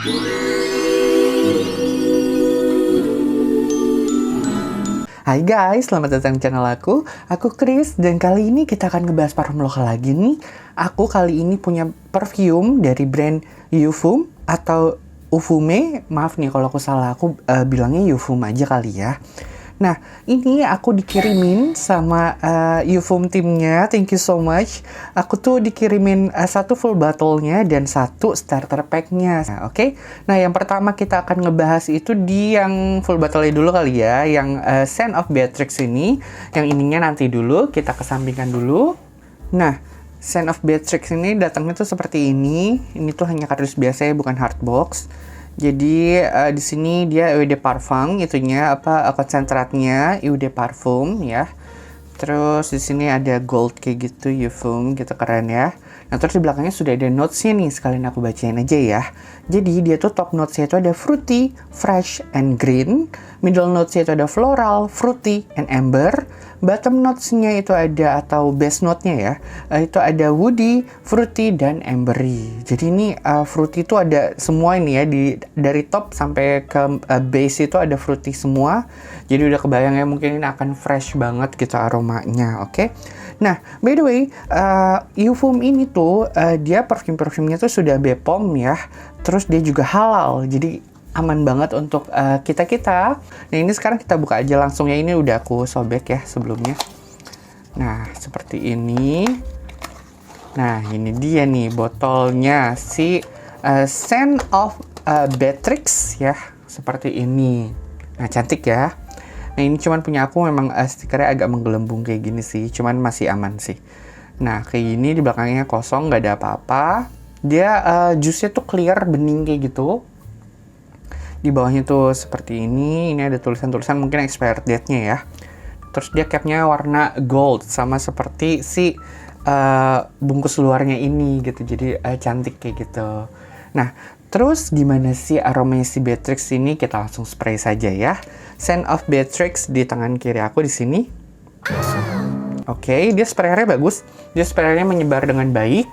Hai guys, selamat datang di channel aku. Aku Chris, dan kali ini kita akan ngebahas parfum lokal lagi nih. Aku kali ini punya perfume dari brand Eufum atau Ufume. Maaf nih kalau aku salah, aku bilangnya Eufum aja kali ya. Nah, ini aku dikirimin sama Eufum timnya, thank you so much. Aku tuh dikirimin satu full bottle-nya dan satu starter pack-nya. Nah, oke. Nah, yang pertama kita akan ngebahas itu di yang full bottle-nya dulu kali ya, yang Scent of Beatrix ini. Yang ininya nanti dulu, kita kesampingkan dulu. Nah, Scent of Beatrix ini datangnya tuh seperti ini. Ini tuh hanya kardus biasa ya, bukan hard box. Jadi di sini dia eau de parfum itunya konsentratnya eau de parfum ya. Terus di sini ada gold kayak gitu Eufum gitu, keren ya. Nah, terus di belakangnya sudah ada notes-nya nih, sekalian aku bacain aja ya. Jadi dia tuh top notes-nya itu ada fruity, fresh, and green. Middle notes-nya itu ada floral, fruity, and amber. Bottom notes-nya itu ada, atau base note-nya ya, itu ada woody, fruity, dan ambery. Jadi ini fruity itu ada semua ini ya, dari top sampai ke base itu ada fruity semua. Jadi udah kebayang ya, mungkin ini akan fresh banget gitu aromanya, oke? Nah, by the way, Eufum ini tuh dia parfum-parfumnya tuh sudah BPOM ya. Terus dia juga halal, jadi aman banget untuk kita-kita. Nah, ini sekarang kita buka aja langsung ya. Ini udah aku sobek ya sebelumnya. Nah, seperti ini. Nah, ini dia nih botolnya si Scent of Beatrix ya. Seperti ini. Nah, cantik ya. Nah, ini cuman punya aku, memang stikernya agak menggelembung kayak gini sih. Cuman masih aman sih. Nah, kayak gini di belakangnya kosong, nggak ada apa-apa. Dia jusnya tuh clear, bening kayak gitu. Di bawahnya tuh seperti ini ada tulisan-tulisan mungkin expired date-nya ya. Terus dia capnya warna gold, sama seperti si bungkus luarnya ini gitu. Jadi cantik kayak gitu. Nah, terus gimana sih aromanya si Beatrix ini? Kita langsung spray saja ya. Scent of Beatrix di tangan kiri aku di sini. Oke, dia sprayernya bagus. Dia sprayernya menyebar dengan baik.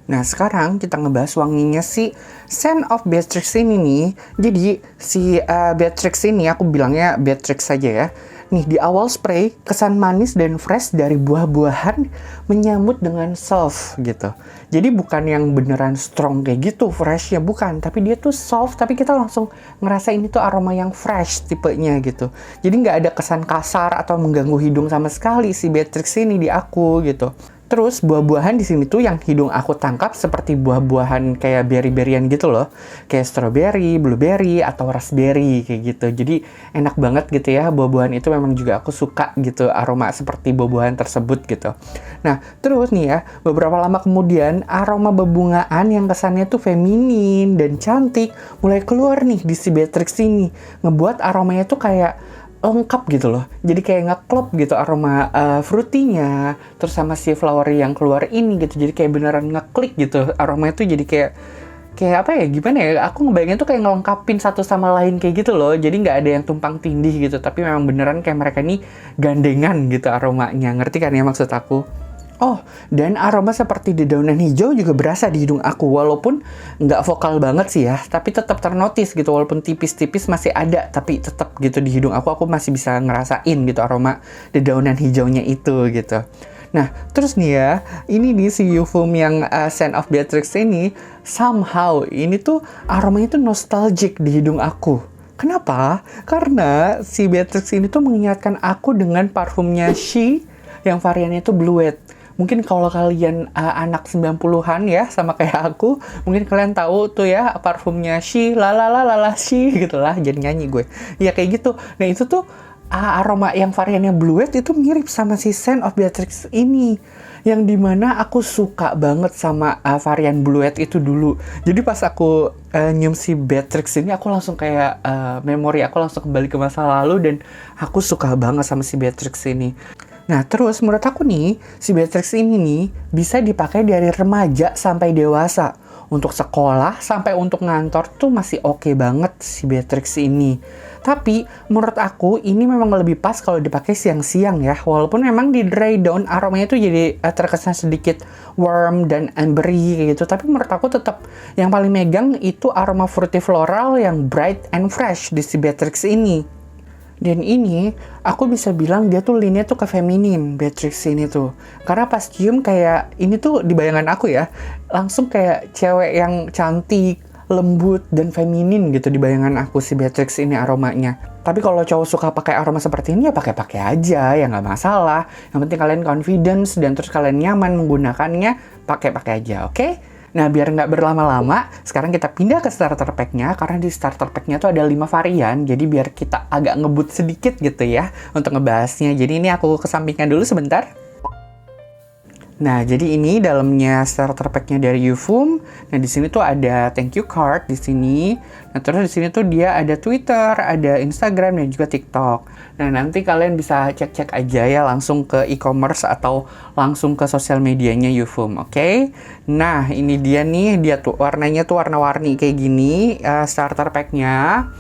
Nah, sekarang kita ngebahas wanginya si Scent of Beatrix ini nih. Jadi, si Beatrix ini, aku bilangnya Beatrix saja ya. Nih, di awal spray, kesan manis dan fresh dari buah-buahan menyambut dengan soft gitu. Jadi, bukan yang beneran strong kayak gitu, freshnya bukan. Tapi dia tuh soft, tapi kita langsung ngerasa ini tuh aroma yang fresh tipenya gitu. Jadi, nggak ada kesan kasar atau mengganggu hidung sama sekali si Beatrix ini di aku gitu. Terus buah-buahan di sini tuh yang hidung aku tangkap seperti buah-buahan kayak berry-berryan gitu loh. Kayak strawberry, blueberry, atau raspberry kayak gitu. Jadi enak banget gitu ya, buah-buahan itu memang juga aku suka gitu, aroma seperti buah-buahan tersebut gitu. Nah, terus nih ya, beberapa lama kemudian aroma bebungaan yang kesannya tuh feminin dan cantik mulai keluar nih di si Beatrix ini. Ngebuat aromanya tuh kayak lengkap gitu loh. Jadi kayak ngeklop gitu aroma fruity-nya, terus sama si flowery yang keluar ini gitu. Jadi kayak beneran ngeklik gitu. Aromanya tuh jadi kayak apa ya, gimana ya, aku ngebayangin tuh kayak ngelengkapin satu sama lain kayak gitu loh. Jadi nggak ada yang tumpang tindih gitu, tapi memang beneran kayak mereka nih gandengan gitu aromanya. Ngerti kan ya maksud aku? Oh, dan aroma seperti dedaunan hijau juga berasa di hidung aku. Walaupun nggak vokal banget sih ya, tapi tetap ternotis gitu. Walaupun tipis-tipis masih ada, tapi tetap gitu di hidung aku masih bisa ngerasain gitu aroma dedaunan hijaunya itu gitu. Nah, terus nih ya, ini nih si Eufum yang Scent of Beatrix ini, somehow ini tuh aromanya tuh nostalgic di hidung aku. Kenapa? Karena si Beatrix ini tuh mengingatkan aku dengan parfumnya She yang variannya itu Bluet. Mungkin kalau kalian anak 90-an ya, sama kayak aku, mungkin kalian tahu tuh ya parfumnya She, She gitu lah, jadi nyanyi gue. Ya kayak gitu. Nah, itu tuh aroma yang variannya Bluet itu mirip sama si Scent of Beatrix ini. Yang dimana aku suka banget sama varian Bluet itu dulu. Jadi pas aku nyium si Beatrix ini, aku langsung kayak memori aku langsung kembali ke masa lalu, dan aku suka banget sama si Beatrix ini. Nah, terus menurut aku nih, si Beatrix ini nih bisa dipakai dari remaja sampai dewasa. untuk sekolah sampai untuk ngantor tuh masih oke banget si Beatrix ini. Tapi menurut aku ini memang lebih pas kalau dipakai siang-siang ya. Walaupun memang di dry down aromanya tuh jadi terkesan sedikit warm dan ambery gitu. Tapi menurut aku tetap yang paling megang itu aroma fruity floral yang bright and fresh di si Beatrix ini. Dan ini, aku bisa bilang dia tuh lean-nya tuh ke feminin, Beatrix ini tuh. Karena pas cium kayak, ini tuh di bayangan aku ya, langsung kayak cewek yang cantik, lembut, dan feminin gitu di bayangan aku si Beatrix ini aromanya. Tapi kalau cowok suka pakai aroma seperti ini ya pakai-pakai aja, ya nggak masalah. Yang penting kalian confidence dan terus kalian nyaman menggunakannya, pakai-pakai aja, oke? Nah, biar nggak berlama-lama, sekarang kita pindah ke starter pack-nya, karena di starter pack-nya tuh ada 5 varian, jadi biar kita agak ngebut sedikit gitu ya, untuk ngebahasnya. Jadi ini aku kesampingkan dulu sebentar. Nah, jadi ini dalamnya starter pack-nya dari Eufum. Nah, di sini tuh ada thank you card di sini. Nah, terus di sini tuh dia ada Twitter, ada Instagram, dan juga TikTok. Nah, nanti kalian bisa cek-cek aja ya langsung ke e-commerce atau langsung ke sosial medianya Eufum, oke? Nah, ini dia nih, dia tuh warnanya tuh warna-warni kayak gini, starter pack-nya.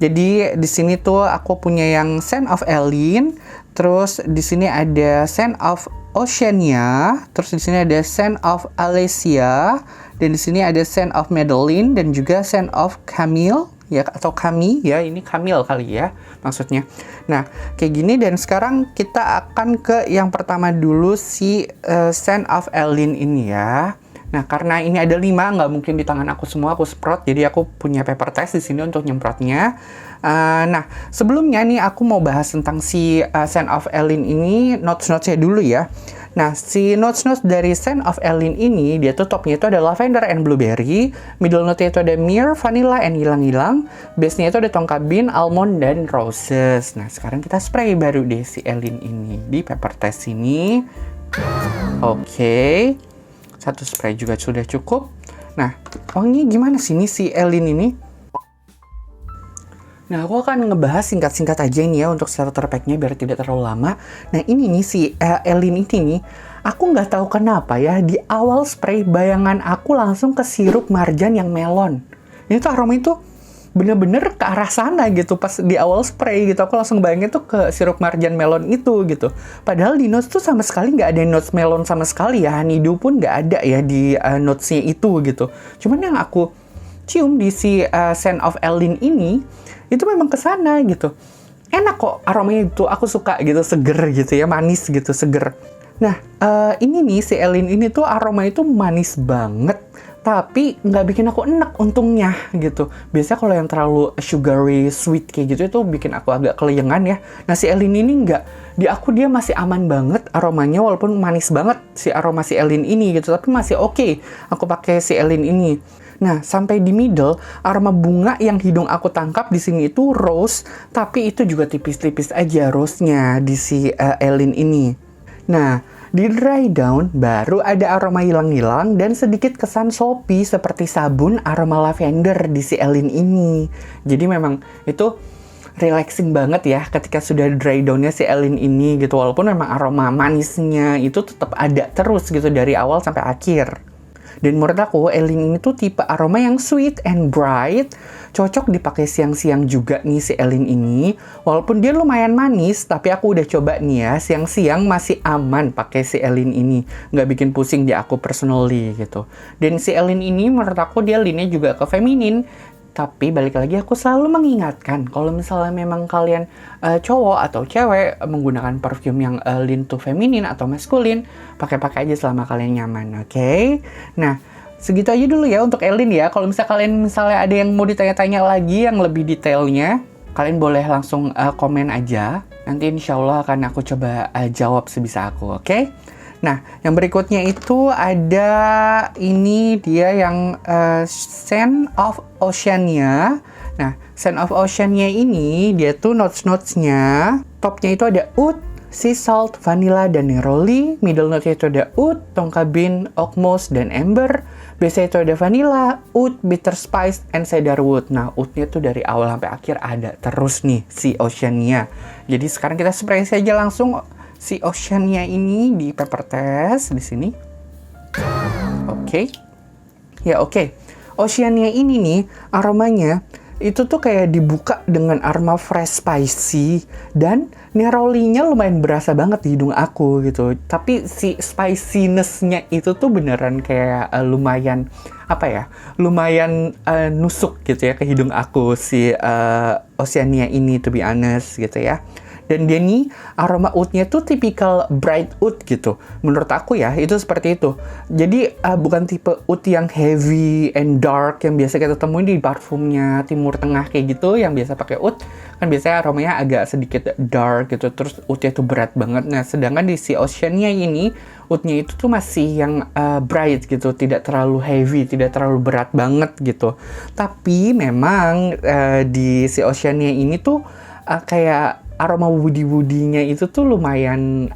Jadi di sini tuh aku punya yang Scent of Elin, terus di sini ada Scent of Oceania, terus di sini ada Scent of Alesia, dan di sini ada Scent of Madeline dan juga Scent of Camille ya, atau Kami ya, ini Camille kali ya maksudnya. Nah, kayak gini, dan sekarang kita akan ke yang pertama dulu si Scent of Elin ini ya. Nah, karena ini ada 5, nggak mungkin di tangan aku semua, aku semprot, jadi aku punya paper test di sini untuk nyemprotnya. Nah, sebelumnya nih aku mau bahas tentang si Scent of Elin ini, notes-notesnya dulu ya. Nah, si notes-notes dari Scent of Elin ini, dia tuh topnya itu ada lavender and blueberry, middle note-nya itu ada myrrh, vanilla, and ylang-ylang, base-nya itu ada tonka bean, almond, dan roses. Nah, sekarang kita spray baru deh si Elin ini di paper test ini. Oke. Satu spray juga sudah cukup. Nah, wanginya gimana sih ini si Elin ini? Nah, aku akan ngebahas singkat-singkat aja ini ya untuk starter pack-nya biar tidak terlalu lama. Nah, ini nih si Elin ini nih, aku nggak tahu kenapa ya, di awal spray bayangan aku langsung ke sirup marjan yang melon. Ini tuh aroma itu bener-bener ke arah sana gitu. Pas di awal spray gitu, aku langsung bayangin tuh ke sirup marjan melon itu gitu. Padahal di notes tuh sama sekali nggak ada notes melon sama sekali ya. Honeydew pun nggak ada ya di notesnya itu gitu. Cuman yang aku cium di si Scent of Elin ini, itu memang kesana gitu. Enak kok aromanya itu, aku suka gitu, seger gitu ya, manis gitu, seger. Nah, ini nih si Elin ini tuh aroma itu manis banget, tapi nggak bikin aku enak untungnya gitu. Biasanya kalau yang terlalu sugary, sweet kayak gitu itu bikin aku agak keleyengan ya. Nah, si Elin ini nggak. Di aku dia masih aman banget aromanya, walaupun manis banget si aroma si Elin ini gitu, tapi masih oke aku pakai si Elin ini. Nah, sampai di middle, aroma bunga yang hidung aku tangkap di sini itu rose, tapi itu juga tipis-tipis aja rose-nya di si Elin ini. Nah, di dry down baru ada aroma hilang-hilang dan sedikit kesan soapy seperti sabun aroma lavender di si Elin ini. Jadi memang itu relaxing banget ya ketika sudah dry down-nya si Elin ini gitu. Walaupun memang aroma manisnya itu tetap ada terus gitu dari awal sampai akhir. Dan menurut aku, Elin ini tuh tipe aroma yang sweet and bright. Cocok dipakai siang-siang juga nih si Elin ini. Walaupun dia lumayan manis, tapi aku udah coba nih ya, siang-siang masih aman pakai si Elin ini. Nggak bikin pusing di aku personally gitu. Dan si Elin ini menurut aku dia lean-nya juga ke feminin. Tapi balik lagi aku selalu mengingatkan kalau misalnya memang kalian cowok atau cewek menggunakan parfum yang lean to feminin atau maskulin, pakai-pakai aja selama kalian nyaman, oke? Nah, segitu aja dulu ya untuk Elin ya. Kalau misalnya ada yang mau ditanya-tanya lagi yang lebih detailnya, kalian boleh langsung komen aja. Nanti insya Allah akan aku coba jawab sebisa aku, oke? Nah, yang berikutnya itu ada ini dia yang Scent of Oceania. Nah, Scent of Oceania ini dia tuh notes-notesnya. Topnya itu ada oud, sea salt, vanilla, dan neroli. Middle note-nya itu ada oud, tonka bean, oak moss, dan amber. Biasanya itu ada vanilla, oud, bitter spice, and cedarwood. Nah, oudnya tuh dari awal sampai akhir ada terus nih si Oceania. Jadi sekarang kita spray saja langsung si Oceania ini di paper test di sini. Oke. Ya, oke. Oceania ini nih, aromanya itu tuh kayak dibuka dengan aroma fresh spicy dan nerolinya lumayan berasa banget di hidung aku gitu. Tapi si spiciness-nya itu tuh beneran kayak lumayan apa ya? Lumayan nusuk gitu ya ke hidung aku si Oceania ini, to be honest gitu ya. Dan dia nih aroma oud-nya tuh tipikal bright oud gitu. Menurut aku ya, itu seperti itu. Jadi bukan tipe oud yang heavy and dark yang biasa kita temuin di parfumnya Timur Tengah kayak gitu, yang biasa pakai oud. Kan biasanya aromanya agak sedikit dark gitu, terus oud-nya tuh berat banget. Nah, sedangkan di si Oceania ini, oud-nya itu tuh masih yang bright gitu, tidak terlalu heavy, tidak terlalu berat banget gitu. Tapi memang di si Oceania ini tuh kayak aroma woody-woody-nya itu tuh lumayan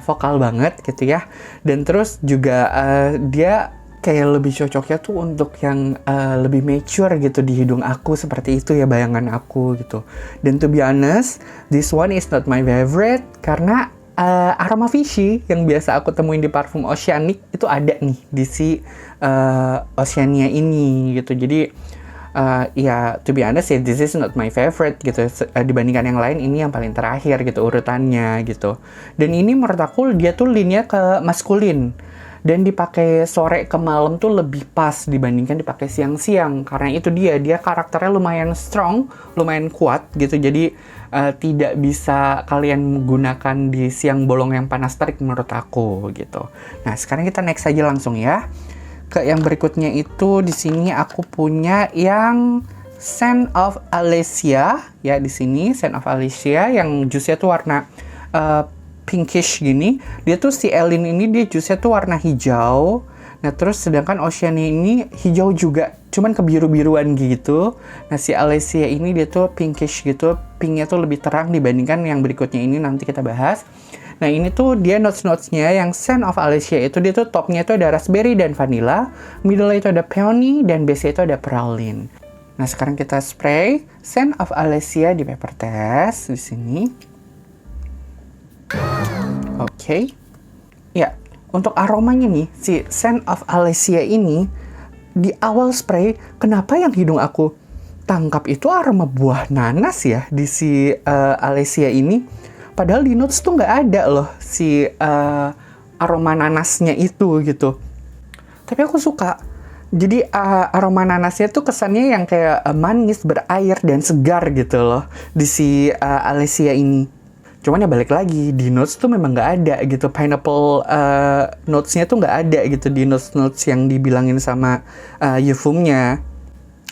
vokal banget gitu ya. Dan terus juga dia kayak lebih cocoknya tuh untuk yang lebih mature gitu di hidung aku, seperti itu ya bayangan aku gitu. Dan to be honest, this one is not my favorite karena aroma fishy yang biasa aku temuin di parfum Oceanic itu ada nih di si Oceania ini gitu. Jadi ya, to be honest ya, this is not my favorite gitu. Dibandingkan yang lain, ini yang paling terakhir gitu urutannya gitu. Dan ini menurut aku dia tuh lean-nya ke maskulin. Dan dipakai sore ke malam tuh lebih pas dibandingkan dipakai siang-siang. Karena itu dia karakternya lumayan strong, lumayan kuat gitu. Jadi tidak bisa kalian gunakan di siang bolong yang panas terik menurut aku gitu. Nah, sekarang kita next aja langsung ya. Ke yang berikutnya itu di sini aku punya yang Scent of Alicia ya, di sini Scent of Alicia yang jusnya tuh warna pinkish gini. Dia tuh si Elin ini dia jusnya tuh warna hijau. Nah, terus sedangkan Oceania ini hijau juga, cuman kebiru-biruan gitu. Nah, si Alicia ini dia tuh pinkish gitu, pinknya tuh lebih terang dibandingkan yang berikutnya ini, nanti kita bahas. Nah, ini tuh dia notes-notesnya yang Scent of Alicia itu dia tuh topnya itu ada raspberry dan vanilla, middle itu ada peony, dan base itu ada praline. Nah, sekarang kita spray Scent of Alicia di paper test di sini. Oke. Ya, untuk aromanya nih, si Scent of Alicia ini di awal spray, kenapa yang hidung aku tangkap itu aroma buah nanas ya di si Alicia ini. Padahal di notes tuh nggak ada loh si aroma nanasnya itu gitu. Tapi aku suka. Jadi aroma nanasnya tuh kesannya yang kayak manis, berair, dan segar gitu loh di si Alicia ini. Cuman ya balik lagi, di notes tuh memang nggak ada gitu. Pineapple notes-nya tuh nggak ada gitu di notes-notes yang dibilangin sama Eufum-nya.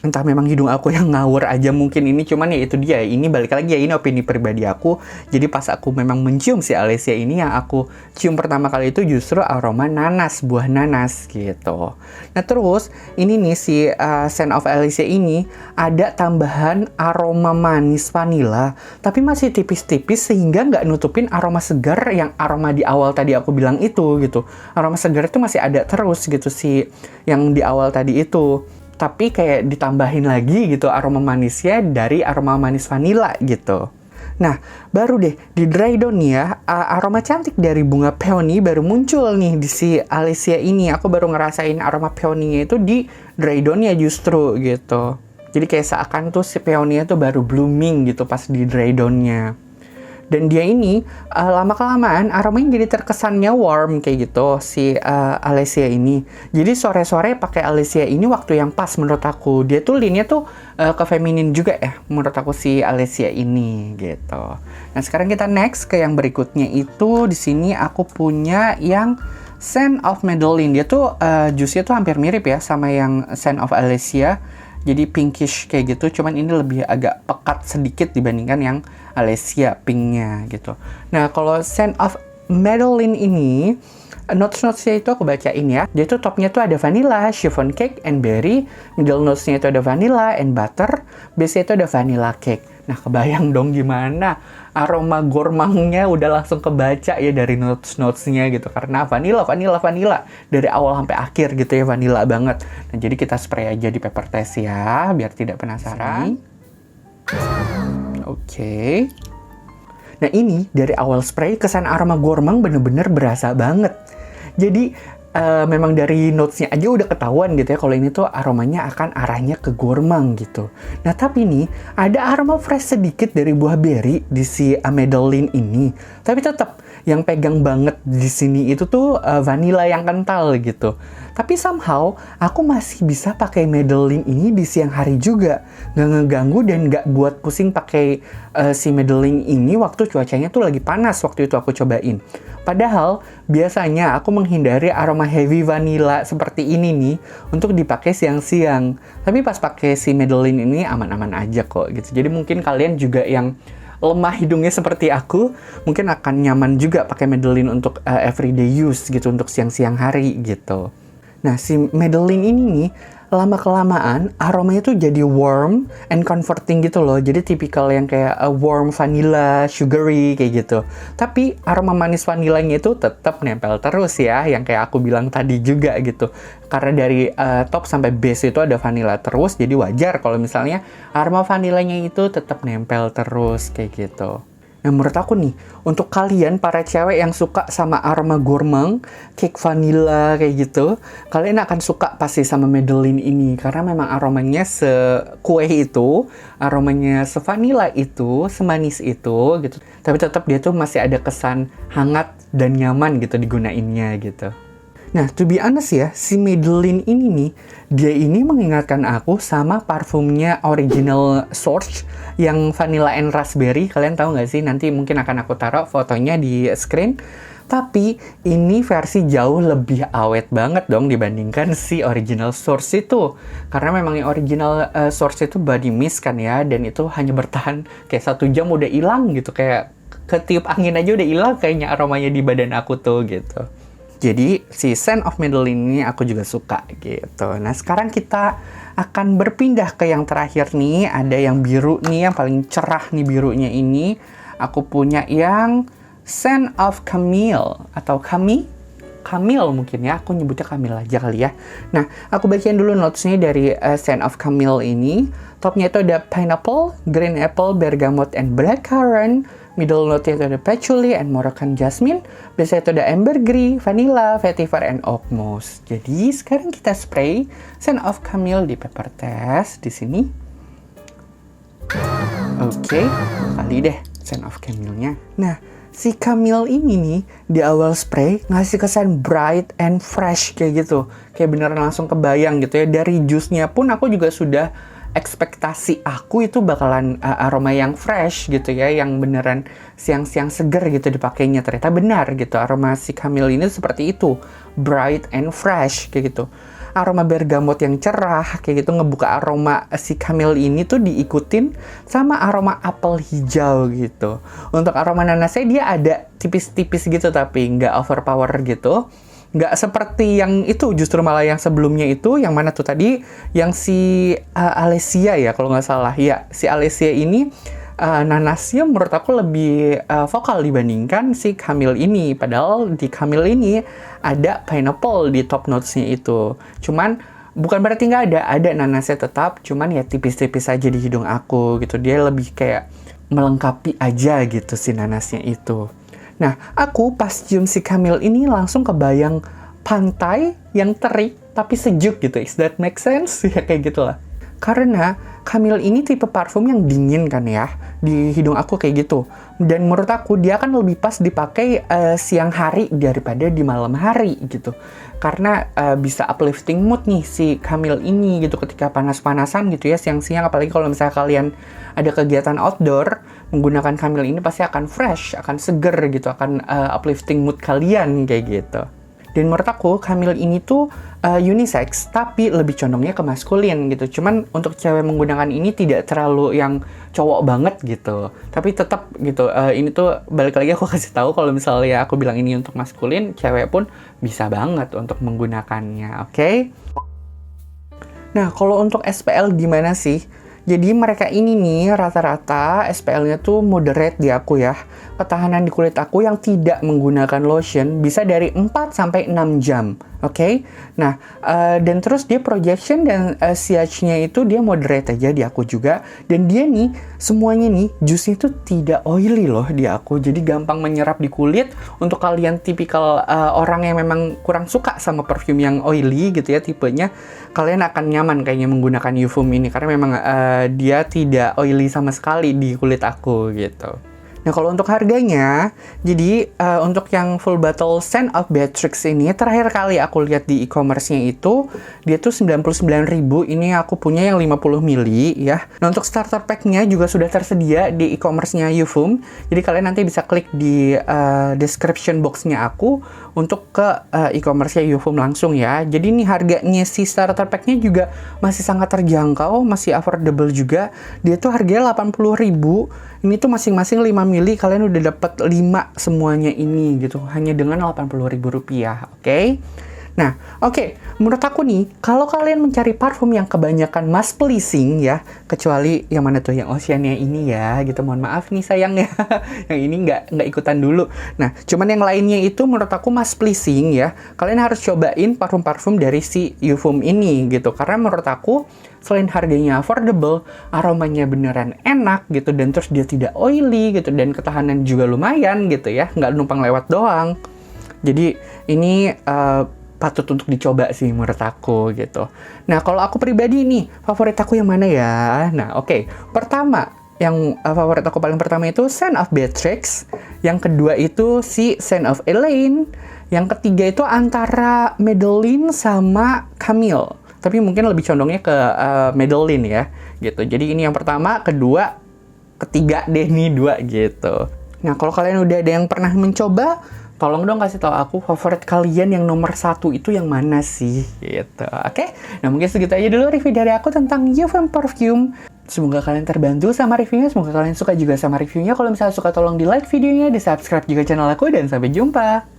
Entah memang hidung aku yang ngawur aja mungkin ini, cuman ya itu dia, ini balik lagi ya, ini opini pribadi aku. Jadi pas aku memang mencium si Alicia ini, yang aku cium pertama kali itu justru aroma nanas, buah nanas gitu. Nah, terus ini nih si Scent of Alicia ini ada tambahan aroma manis vanilla, tapi masih tipis-tipis sehingga nggak nutupin aroma segar yang aroma di awal tadi aku bilang itu gitu. Aroma segar itu masih ada terus gitu si yang di awal tadi itu. Tapi kayak ditambahin lagi gitu aroma manisnya dari aroma manis vanilla gitu. Nah, baru deh di dry down ya, aroma cantik dari bunga peony baru muncul nih di si Alicia ini. Aku baru ngerasain aroma peony-nya itu di dry down-nya justru gitu. Jadi kayak seakan tuh si peony-nya tuh baru blooming gitu pas di dry down-nya. Dan dia ini lama-kelamaan aromanya jadi terkesannya warm kayak gitu si Alicia ini. Jadi sore-sore pakai Alicia ini waktu yang pas menurut aku. Dia tuh lean-nya tuh ke feminin juga ya menurut aku si Alicia ini gitu. Nah, sekarang kita next ke yang berikutnya itu di sini aku punya yang Scent of Madeline. Dia tuh jusnya tuh hampir mirip ya sama yang Scent of Alicia. Jadi pinkish kayak gitu, cuman ini lebih agak pekat sedikit dibandingkan yang Alicia pinknya gitu. Nah, kalau Scent of Madeline ini, notes-notesnya itu aku bacain ya. Dia tuh topnya tuh ada vanilla, chiffon cake, and berry. Middle notesnya itu ada vanilla and butter. Base-nya itu ada vanilla cake. Nah, kebayang dong gimana aroma gourmandnya udah langsung kebaca ya dari notes-notesnya gitu. Karena vanilla dari awal sampai akhir gitu ya, vanilla banget. Nah, jadi kita spray aja di paper test ya, biar tidak penasaran. Oke. Nah, ini dari awal spray kesan aroma gourmand bener-bener berasa banget. Jadi memang dari notes-nya aja udah ketahuan gitu ya kalau ini tuh aromanya akan arahnya ke gourmand gitu. Nah tapi nih ada aroma fresh sedikit dari buah beri di si Madeline ini. Tapi tetap yang pegang banget di sini itu tuh vanilla yang kental gitu. Tapi somehow aku masih bisa pakai Madeline ini di siang hari juga, nggak ngeganggu dan nggak buat pusing pakai si Madeline ini waktu cuacanya tuh lagi panas waktu itu aku cobain. Padahal biasanya aku menghindari aroma heavy vanilla seperti ini nih untuk dipakai siang-siang. Tapi pas pakai si Madeline ini aman-aman aja kok gitu. Jadi mungkin kalian juga yang lemah hidungnya seperti aku, mungkin akan nyaman juga pakai Madeline untuk everyday use gitu, untuk siang-siang hari gitu. Nah, si Madeline ini nih, lama-kelamaan aromanya tuh jadi warm and comforting gitu loh. Jadi tipikal yang kayak warm vanilla, sugary kayak gitu. Tapi aroma manis vanilanya itu tetap nempel terus ya, yang kayak aku bilang tadi juga gitu. Karena dari top sampai base itu ada vanilla terus, jadi wajar kalau misalnya aroma vanilanya itu tetap nempel terus kayak gitu. Nah, menurut aku nih, untuk kalian para cewek yang suka sama aroma gourmand, cake vanilla kayak gitu, kalian akan suka pasti sama Madeline ini. Karena memang aromanya sekue itu, aromanya sevanilla itu, semanis itu gitu. Tapi tetap dia tuh masih ada kesan hangat dan nyaman gitu digunainnya gitu. Nah, to be honest ya, si Madeline ini nih, dia ini mengingatkan aku sama parfumnya Original Source yang Vanilla and Raspberry. Kalian tahu nggak sih? Nanti mungkin akan aku taruh fotonya di screen. Tapi ini versi jauh lebih awet banget dong dibandingkan si Original Source itu. Karena memang yang Original Source itu body mist kan ya, dan itu hanya bertahan kayak 1 jam udah hilang gitu. Kayak ketiup angin aja udah hilang kayaknya aromanya di badan aku tuh gitu. Jadi si Scent of Madeline ini aku juga suka gitu. Nah sekarang kita akan berpindah ke yang terakhir nih. Ada yang biru nih, yang paling cerah nih birunya ini. Aku punya yang Scent of Camille atau Camille mungkin ya. Aku nyebutnya Camille aja kali ya. Nah aku bacain dulu notesnya dari Scent of Camille ini. Topnya itu ada pineapple, green apple, bergamot, and blackcurrant. Middle note itu ada patchouli and Moroccan jasmine. Biasanya itu ada ambergris, vanilla, vetiver, and oak moss. Jadi sekarang kita spray Scent of Camille di paper test di sini. Oke, kali deh Scent of Camille-nya. Nah, si Camille ini nih di awal spray ngasih kesan bright and fresh kayak gitu. Kayak beneran langsung kebayang gitu ya. Dari jusnya pun aku juga sudah ekspektasi aku itu bakalan aroma yang fresh gitu ya, yang beneran siang-siang seger gitu dipakainya. Ternyata benar gitu, aroma si Camille ini seperti itu, bright and fresh kayak gitu. Aroma bergamot yang cerah kayak gitu ngebuka aroma si Camille ini tuh diikutin sama aroma apel hijau gitu. Untuk aroma nanasnya dia ada tipis-tipis gitu tapi nggak overpower gitu. Nggak seperti yang itu, justru malah yang sebelumnya itu, yang mana tuh tadi, yang si Alesia ya, kalau nggak salah. Ya, si Alesia ini, nanasnya menurut aku lebih vokal dibandingkan si Camille ini. Padahal di Camille ini ada pineapple di top notes-nya itu. Cuman, bukan berarti nggak ada nanasnya tetap, cuman ya tipis-tipis aja di hidung aku gitu. Dia lebih kayak melengkapi aja gitu si nanasnya itu. Nah, aku pas cium si Camille ini langsung kebayang pantai yang terik tapi sejuk gitu. Is that make sense? Ya kayak gitulah. Karena Camille ini tipe parfum yang dingin kan ya. Di hidung aku kayak gitu. Dan menurut aku dia akan lebih pas dipakai siang hari daripada di malam hari gitu. Karena bisa uplifting mood nih si Camille ini gitu ketika panas-panasan gitu ya siang-siang. Apalagi kalau misalnya kalian ada kegiatan outdoor, menggunakan Camille ini pasti akan fresh, akan seger gitu, akan uplifting mood kalian kayak gitu. Dan menurut aku Camille ini tuh unisex tapi lebih condongnya ke maskulin gitu. Cuman untuk cewek menggunakan ini tidak terlalu yang cowok banget gitu. Tapi tetap gitu, ini tuh balik lagi aku kasih tahu kalau misalnya aku bilang ini untuk maskulin, cewek pun bisa banget untuk menggunakannya, oke? Nah, kalau untuk SPL gimana sih? Jadi mereka ini nih rata-rata SPL-nya tuh moderate di aku ya. Ketahanan di kulit aku yang tidak menggunakan lotion bisa dari 4 sampai 6 jam. Oke, nah dan terus dia projection dan CH-nya itu dia moderate aja di aku juga. Dan dia nih, semuanya nih, juice-nya itu tidak oily loh di aku. Jadi gampang menyerap di kulit. Untuk kalian tipikal orang yang memang kurang suka sama perfume yang oily gitu ya tipenya, kalian akan nyaman kayaknya menggunakan Eufem ini. Karena memang dia tidak oily sama sekali di kulit aku gitu. Nah, kalau untuk harganya, jadi untuk yang full bottle Scent of Beatrix ini, terakhir kali aku lihat di e-commerce-nya itu, dia tuh 99.000, ini aku punya yang 50 ml ya. Nah, untuk starter pack-nya juga sudah tersedia di e-commerce-nya Eufem, jadi kalian nanti bisa klik di description box-nya aku untuk ke e-commerce-nya Eufem langsung ya. Jadi ini harganya si starter pack-nya juga masih sangat terjangkau, masih affordable juga. Dia tuh harganya 80.000. Ini tuh masing-masing 5 mili, kalian udah dapat 5 semuanya ini gitu, hanya dengan Rp80.000, oke? Nah, oke, menurut aku nih, kalau kalian mencari parfum yang kebanyakan mass pleasing ya, kecuali yang mana tuh, yang Oceania ini ya, gitu, mohon maaf nih sayang ya, yang ini nggak ikutan dulu. Nah, cuman yang lainnya itu menurut aku mass pleasing ya, kalian harus cobain parfum-parfum dari si Eufem ini gitu, karena menurut aku, selain harganya affordable, aromanya beneran enak gitu, dan terus dia tidak oily gitu, dan ketahanan juga lumayan gitu ya, nggak numpang lewat doang. Jadi ini patut untuk dicoba sih menurut aku gitu. Nah, kalau aku pribadi nih, favorit aku yang mana ya? Nah, oke. Pertama, yang favorit aku paling pertama itu Scent of Beatrix. Yang kedua itu si Scent of Elaine. Yang ketiga itu antara Madeline sama Camille. Tapi mungkin lebih condongnya ke Madeline ya, gitu. Jadi ini yang pertama, kedua, ketiga deh nih 2 gitu. Nah, kalau kalian udah ada yang pernah mencoba, tolong dong kasih tahu aku favorit kalian yang nomor 1 itu yang mana sih, gitu. Oke? Nah, mungkin segitu aja dulu review dari aku tentang Eufem Perfume. Semoga kalian terbantu sama reviewnya, semoga kalian suka juga sama reviewnya. Kalau misalnya suka, tolong di like videonya, di subscribe juga channel aku, dan sampai jumpa!